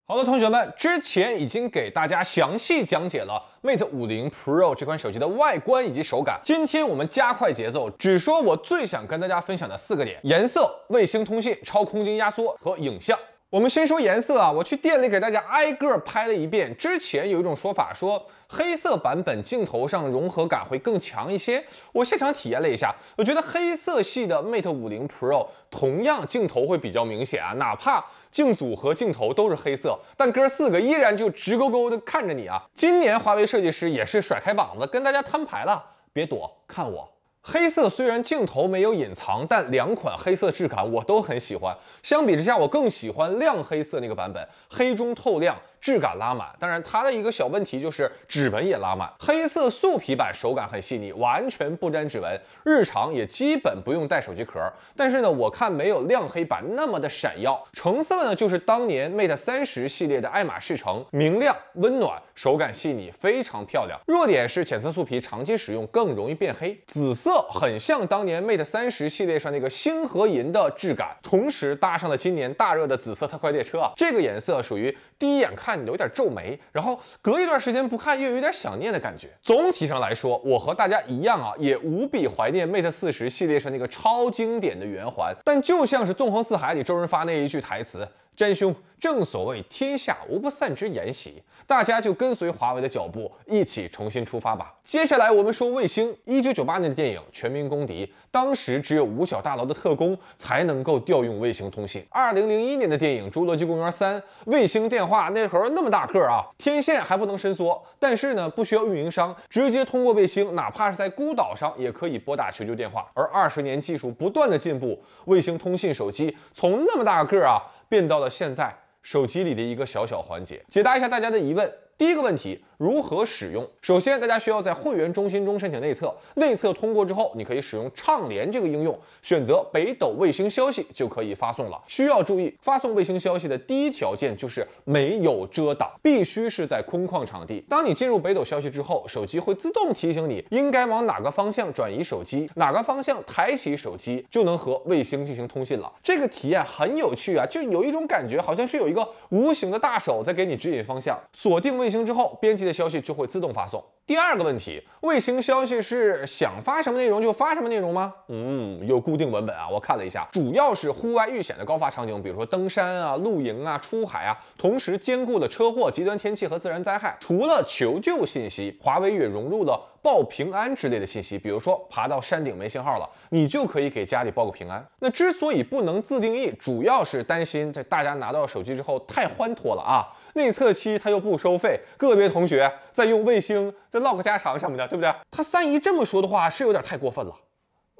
好的，同学们，之前已经给大家详细讲解了 Mate 50 Pro 这款手机的外观以及手感。今天我们加快节奏，只说我最想跟大家分享的4个点：颜色、卫星通信、超空间压缩和影像。我们先说颜色啊，我去店里给大家挨个拍了一遍。之前有一种说法说黑色版本镜头上融合感会更强一些，我现场体验了一下，我觉得黑色系的 Mate 50 Pro 同样镜头会比较明显啊，哪怕镜组和镜头都是黑色，但哥4个依然就直勾勾的看着你啊。今年华为设计师也是甩开膀子跟大家摊牌了，别躲，看我。黑色虽然镜头没有隐藏，但2款黑色质感我都很喜欢。相比之下，我更喜欢亮黑色那个版本，黑中透亮，质感拉满。当然，它的一个小问题就是指纹也拉满。黑色素皮版手感很细腻，完全不沾指纹，日常也基本不用带手机壳。但是呢，我看没有亮黑版那么的闪耀。橙色呢，就是当年 Mate 30系列的爱马仕橙，明亮温暖，手感细腻，非常漂亮。弱点是浅色素皮长期使用更容易变黑。紫色很像当年 Mate 30系列上那个星河银的质感，同时搭上了今年大热的紫色特快列车啊，这个颜色属于第一眼看有点皱眉，然后隔一段时间不看又有点想念的感觉。总体上来说，我和大家一样啊，也无比怀念 Mate 40系列上那个超经典的圆环。但就像是《纵横四海》里周润发那一句台词，詹兄，正所谓天下无不散之筵席，大家就跟随华为的脚步，一起重新出发吧。接下来我们说卫星。1998年的电影《全民公敌》，当时只有五角大楼的特工才能够调用卫星通信。2001年的电影《侏罗纪公园3》，卫星电话那会儿那么大个啊，天线还不能伸缩，但是呢不需要运营商，直接通过卫星，哪怕是在孤岛上也可以拨打求救电话。而20年技术不断的进步，卫星通信手机从那么大个啊变到了现在手机里的一个小小环节。解答一下大家的疑问。第一个问题，如何使用？首先，大家需要在会员中心中申请内测，内测通过之后，你可以使用畅联这个应用，选择北斗卫星消息就可以发送了。需要注意，发送卫星消息的第一条件就是没有遮挡，必须是在空旷场地。当你进入北斗消息之后，手机会自动提醒你应该往哪个方向转移手机，哪个方向抬起手机，就能和卫星进行通信了。这个体验很有趣啊，就有一种感觉，好像是有一个无形的大手在给你指引方向。锁定卫星之后，编辑的消息就会自动发送。第二个问题，卫星消息是想发什么内容就发什么内容吗？有固定文本啊，我看了一下，主要是户外遇险的高发场景，比如说登山啊、露营啊、出海啊，同时兼顾了车祸、极端天气和自然灾害。除了求救信息，华为也融入了报平安之类的信息，比如说爬到山顶没信号了，你就可以给家里报个平安。那之所以不能自定义，主要是担心这大家拿到手机之后太欢脱了啊，内测期它又不收费，个别同学在用卫星在唠个家常什么的，对不对？他三姨这么说的话是有点太过分了。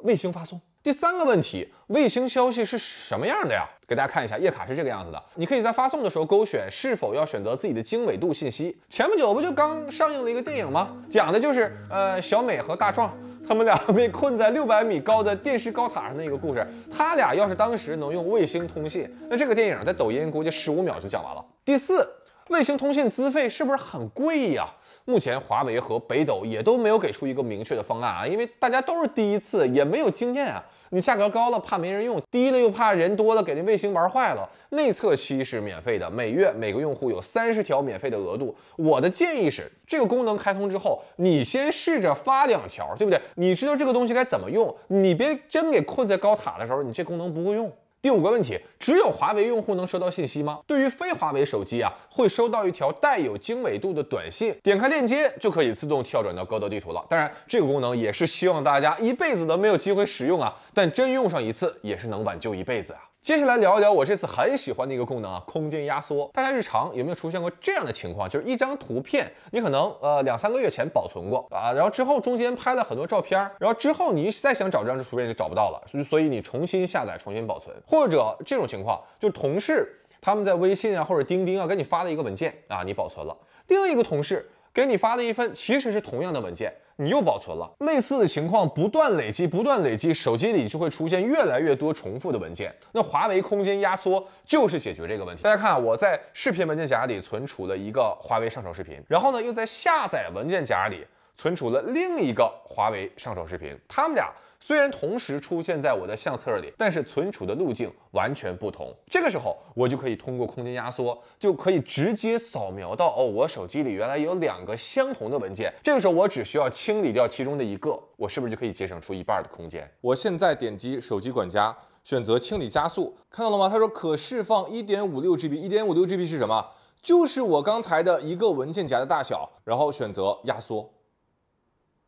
卫星发送。第三个问题，卫星消息是什么样的呀？给大家看一下，页卡是这个样子的。你可以在发送的时候勾选是否要选择自己的经纬度信息。前不久不就刚上映了一个电影吗？讲的就是小美和大壮他们俩被困在600米高的电视高塔上的一个故事。他俩要是当时能用卫星通信，那这个电影在抖音估计15秒就讲完了。第四，卫星通信资费是不是很贵呀？目前华为和北斗也都没有给出一个明确的方案啊，因为大家都是第一次，也没有经验啊。你价格高了怕没人用，低了又怕人多了给那卫星玩坏了。内测期是免费的，每月每个用户有30条免费的额度。我的建议是，这个功能开通之后，你先试着发2条，对不对？你知道这个东西该怎么用，你别真给困在高塔的时候，你这功能不会用。第5个问题，只有华为用户能收到信息吗？对于非华为手机啊，会收到一条带有经纬度的短信，点开链接就可以自动跳转到高德地图了。当然，这个功能也是希望大家一辈子都没有机会使用啊，但真用上一次也是能挽救一辈子啊。接下来聊一聊我这次很喜欢的一个功能啊，空间压缩。大家日常有没有出现过这样的情况？就是一张图片，你可能2-3个月前保存过啊，然后之后中间拍了很多照片，然后之后你再想找这张图片就找不到了，所以你重新下载、重新保存。或者这种情况，就同事他们在微信啊或者钉钉啊给你发了一个文件啊，你保存了；另一个同事给你发了一份其实是同样的文件，你又保存了。类似的情况不断累积，手机里就会出现越来越多重复的文件。那华为空间压缩就是解决这个问题。大家看，我在视频文件夹里存储了一个华为上手视频，然后呢又在下载文件夹里存储了另一个华为上手视频，它们俩虽然同时出现在我的相册里，但是存储的路径完全不同。这个时候，我就可以通过空间压缩，就可以直接扫描到我手机里原来有2个相同的文件。这个时候，我只需要清理掉其中的一个，我是不是就可以节省出1半的空间？我现在点击手机管家，选择清理加速，看到了吗？它说可释放 1.56GB，1.56GB 是什么？就是我刚才的一个文件夹的大小，然后选择压缩。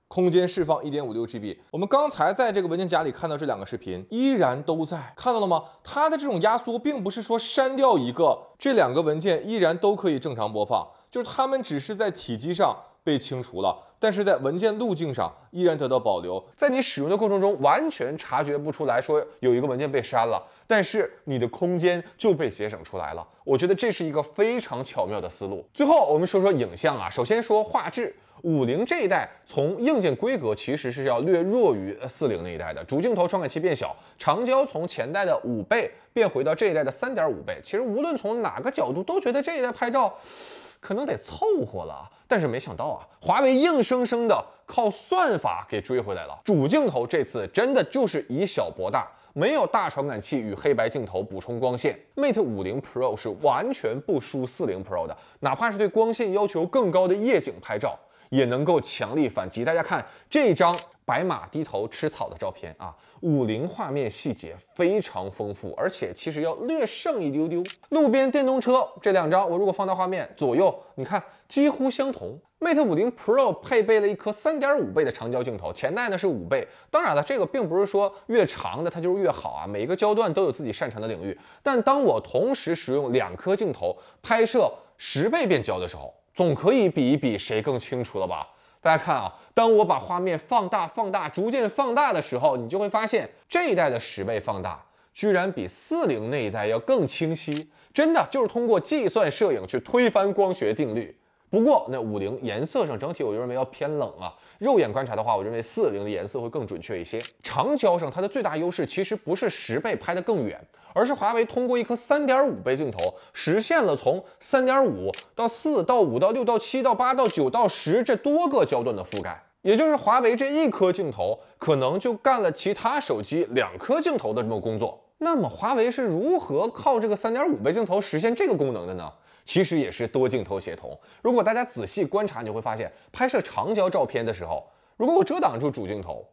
空间释放 1.56GB， 我们刚才在这个文件夹里看到这2个视频依然都在，看到了吗？它的这种压缩并不是说删掉一个，这2个文件依然都可以正常播放，就是它们只是在体积上被清除了，但是在文件路径上依然得到保留，在你使用的过程中完全察觉不出来说有一个文件被删了，但是你的空间就被节省出来了。我觉得这是一个非常巧妙的思路。最后我们说说影像啊，首先说画质。50这一代从硬件规格其实是要略弱于40那一代的，主镜头传感器变小，长焦从前代的5倍变回到这一代的3.5倍。其实无论从哪个角度都觉得这一代拍照可能得凑合了，但是没想到啊，华为硬生生的靠算法给追回来了。主镜头这次真的就是以小博大。没有大传感器与黑白镜头补充光线 ，Mate 50 Pro 是完全不输40 Pro 的，哪怕是对光线要求更高的夜景拍照。也能够强力反击。大家看这张白马低头吃草的照片啊，50画面细节非常丰富，而且其实要略胜一丢丢。路边电动车这2张，我如果放大画面左右，你看几乎相同。Mate 50 Pro 配备了一颗3.5倍的长焦镜头，前代呢是5倍。当然了，这个并不是说越长的它就是越好啊，每一个焦段都有自己擅长的领域。但当我同时使用2颗镜头拍摄10倍变焦的时候，总可以比一比谁更清楚了吧？大家看啊，当我把画面放大，逐渐放大的时候，你就会发现这一代的10倍放大，居然比40那一代要更清晰。真的就是通过计算摄影去推翻光学定律。不过那50颜色上整体我认为要偏冷啊，肉眼观察的话，我认为40的颜色会更准确一些。长焦上它的最大优势其实不是10倍拍得更远，而是华为通过一颗3.5倍镜头实现了从3.5到4到5到6到7到8到9到10这多个焦段的覆盖。也就是华为这1颗镜头可能就干了其他手机2颗镜头的这么工作。那么华为是如何靠这个3.5倍镜头实现这个功能的呢？其实也是多镜头协同。如果大家仔细观察，你会发现拍摄长焦照片的时候，如果我遮挡住主镜头，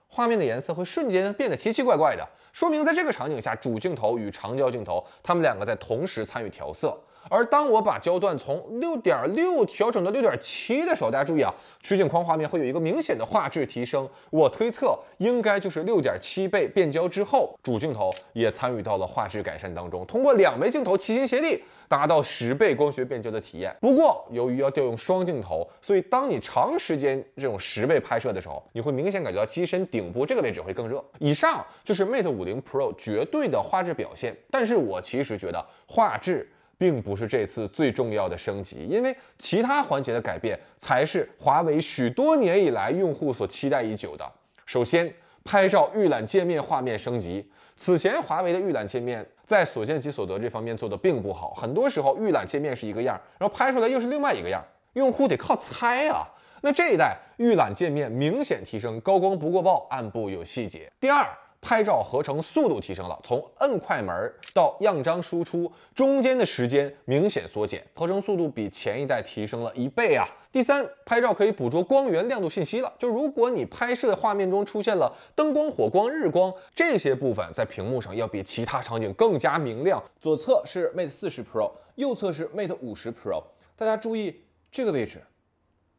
画面的颜色会瞬间变得奇奇怪怪的，说明在这个场景下，主镜头与长焦镜头它们2个在同时参与调色。而当我把焦段从 6.6 调整到 6.7 的时候，大家注意啊，取景框画面会有一个明显的画质提升。我推测应该就是6.7倍变焦之后，主镜头也参与到了画质改善当中，通过2枚镜头齐心协力，达到10倍光学变焦的体验。不过由于要调用双镜头，所以当你长时间这种10倍拍摄的时候，你会明显感觉到机身顶部这个位置会更热。以上就是 Mate 50 Pro 绝对的画质表现，但是我其实觉得画质并不是这次最重要的升级，因为其他环节的改变才是华为许多年以来用户所期待已久的。首先，拍照预览界面画面升级。此前华为的预览界面在所见即所得这方面做的并不好，很多时候预览界面是一个样，然后拍出来又是另外一个样，用户得靠猜啊。那这一代预览界面明显提升，高光不过曝，暗部有细节。第二，拍照合成速度提升了，从摁快门到样张输出中间的时间明显缩减，合成速度比前一代提升了1倍啊。第三，拍照可以捕捉光源亮度信息了，就如果你拍摄画面中出现了灯光、火光、日光这些部分，在屏幕上要比其他场景更加明亮。左侧是 Mate 40 Pro， 右侧是 Mate 50 Pro， 大家注意这个位置，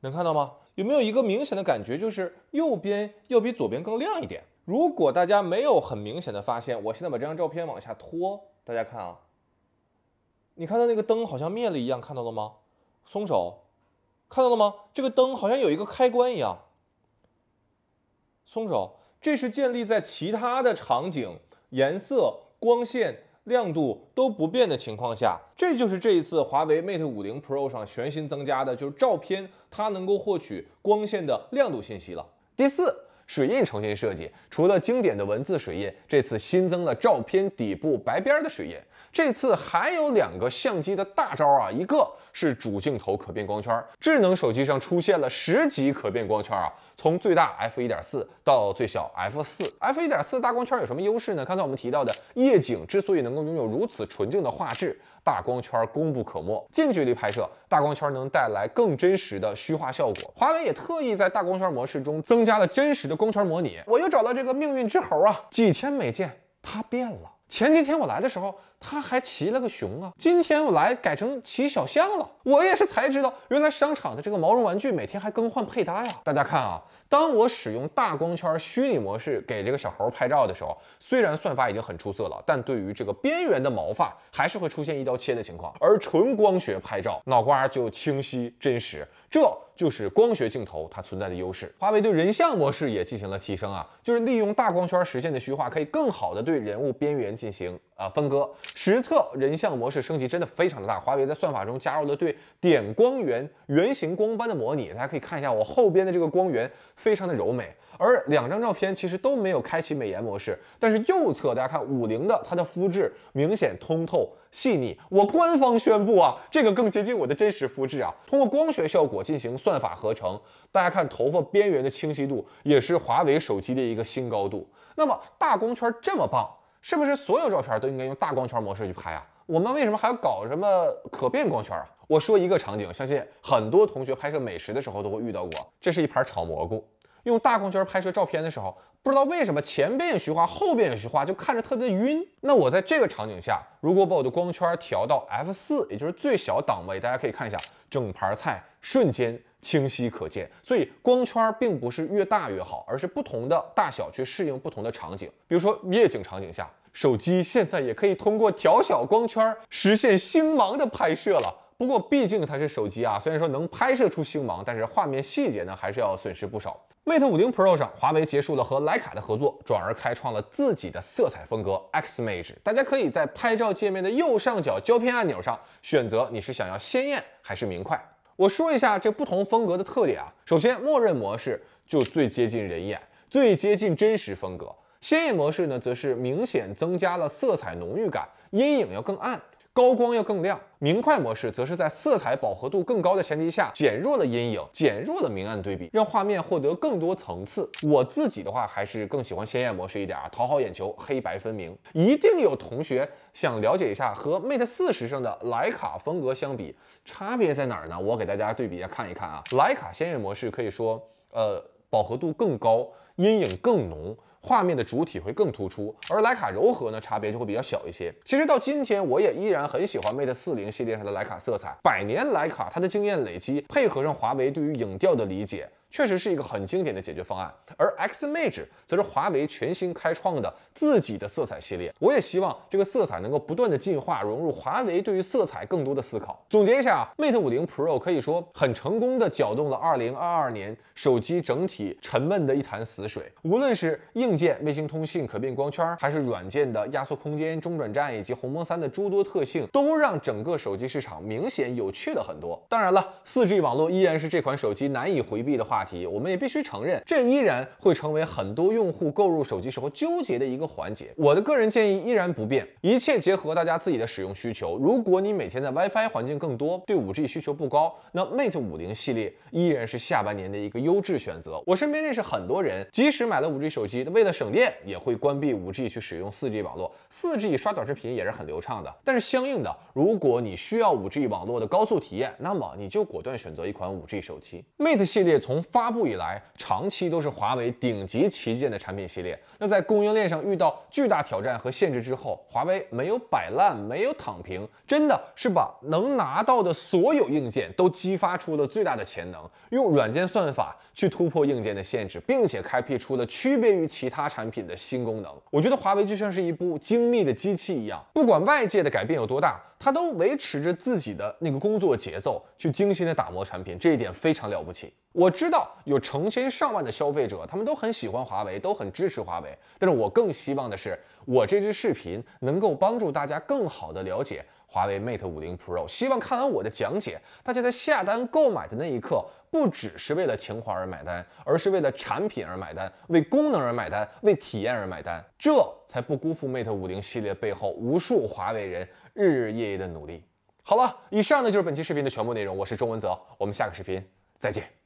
能看到吗？有没有一个明显的感觉，就是右边要比左边更亮一点？如果大家没有很明显的发现，我现在把这张照片往下拖，大家看啊，你看到那个灯好像灭了一样，看到了吗？松手，看到了吗？这个灯好像有一个开关一样，松手。这是建立在其他的场景、颜色、光线、亮度都不变的情况下，这就是这一次华为 Mate 50 Pro 上全新增加的，就是照片它能够获取光线的亮度信息了。第四，水印重新设计，除了经典的文字水印，这次新增了照片底部白边的水印。这次还有2个相机的大招啊，一个是主镜头可变光圈，智能手机上出现了10级可变光圈啊，从最大 f1.4 到最小 f4。f1.4 大光圈有什么优势呢？刚才我们提到的夜景之所以能够拥有如此纯净的画质，大光圈功不可没。近距离拍摄，大光圈能带来更真实的虚化效果。华为也特意在大光圈模式中增加了真实的光圈模拟。我又找到这个命运之猴啊，几天没见，它变了。前几天我来的时候，他还骑了个熊啊，今天我来改成骑小象了。我也是才知道，原来商场的这个毛绒玩具每天还更换配搭呀。大家看啊，当我使用大光圈虚拟模式给这个小猴拍照的时候，虽然算法已经很出色了，但对于这个边缘的毛发还是会出现一刀切的情况。而纯光学拍照，脑瓜就清晰真实，这就是光学镜头它存在的优势。华为对人像模式也进行了提升啊，就是利用大光圈实现的虚化，可以更好的对人物边缘进行分割。实测人像模式升级真的非常的大，华为在算法中加入了对点光源、圆形光斑的模拟。大家可以看一下我后边的这个光源非常的柔美，而2张照片其实都没有开启美颜模式，但是右侧大家看50的它的肤质明显通透细腻。我官方宣布啊，这个更接近我的真实肤质啊。通过光学效果进行算法合成，大家看头发边缘的清晰度也是华为手机的一个新高度。那么大光圈这么棒，是不是所有照片都应该用大光圈模式去拍啊？我们为什么还要搞什么可变光圈啊？我说一个场景，相信很多同学拍摄美食的时候都会遇到过。这是一盘炒蘑菇，用大光圈拍摄照片的时候，不知道为什么前边也虚化，后边也虚化，就看着特别的晕。那我在这个场景下，如果把我的光圈调到 f4， 也就是最小档位，大家可以看一下，整盘菜瞬间清晰可见。所以光圈并不是越大越好，而是不同的大小去适应不同的场景。比如说夜景场景下，手机现在也可以通过调小光圈实现星芒的拍摄了。不过毕竟它是手机啊，虽然说能拍摄出星芒，但是画面细节呢还是要损失不少。Mate 50 Pro 上，华为结束了和徕卡的合作，转而开创了自己的色彩风格 Xmage。大家可以在拍照界面的右上角胶片按钮上选择你是想要鲜艳还是明快。我说一下这不同风格的特点啊。首先，默认模式就最接近人眼，最接近真实风格。鲜艳模式呢，则是明显增加了色彩浓郁感，阴影要更暗，高光要更亮。明快模式则是在色彩饱和度更高的前提下，减弱了阴影，减弱了明暗对比，让画面获得更多层次。我自己的话还是更喜欢鲜艳模式一点啊，讨好眼球，黑白分明。一定有同学想了解一下和 Mate 40上的徕卡风格相比，差别在哪儿呢？我给大家对比一下看一看啊。徕卡鲜艳模式可以说，饱和度更高，阴影更浓，画面的主体会更突出，而徕卡柔和呢，差别就会比较小一些。其实到今天，我也依然很喜欢 Mate 40系列上的徕卡色彩。100年徕卡，它的经验累积，配合上华为对于影调的理解，确实是一个很经典的解决方案。而 Xmage 则是华为全新开创的自己的色彩系列。我也希望这个色彩能够不断的进化，融入华为对于色彩更多的思考。总结一下啊 ，Mate 50 Pro 可以说很成功的搅动了2022年手机整体沉闷的一潭死水。无论是硬件卫星通信、可变光圈，还是软件的压缩空间、中转站以及鸿蒙3的诸多特性，都让整个手机市场明显有趣了很多。当然了，4G 网络依然是这款手机难以回避的话题，我们也必须承认，这依然会成为很多用户购入手机时候纠结的一个环节。我的个人建议依然不变，一切结合大家自己的使用需求。如果你每天在 WiFi 环境更多，对 5G 需求不高，那 Mate 50系列依然是下半年的一个优质选择。我身边认识很多人，即使买了 5G 手机，为了省电，也会关闭 5G 去使用 4G 网络。4G 刷短视频也是很流畅的。但是相应的，如果你需要 5G 网络的高速体验，那么你就果断选择一款 5G 手机。Mate 系列从发布以来，长期都是华为顶级旗舰的产品系列。那在供应链上遇到巨大挑战和限制之后，华为没有摆烂，没有躺平，真的是把能拿到的所有硬件都激发出了最大的潜能，用软件算法去突破硬件的限制，并且开辟出了区别于其他产品的新功能。我觉得华为就像是一部精密的机器一样，不管外界的改变有多大，它都维持着自己的那个工作节奏，去精心的打磨产品，这一点非常了不起。我知道有成千上万的消费者，他们都很喜欢华为，都很支持华为，但是我更希望的是，我这支视频能够帮助大家更好的了解华为 Mate 50 Pro。希望看完我的讲解，大家在下单购买的那一刻，不只是为了情怀而买单，而是为了产品而买单，为功能而买单，为体验而买单，这才不辜负 Mate 50系列背后无数华为人日日夜夜的努力。好了，以上呢就是本期视频的全部内容，我是钟文泽，我们下个视频再见。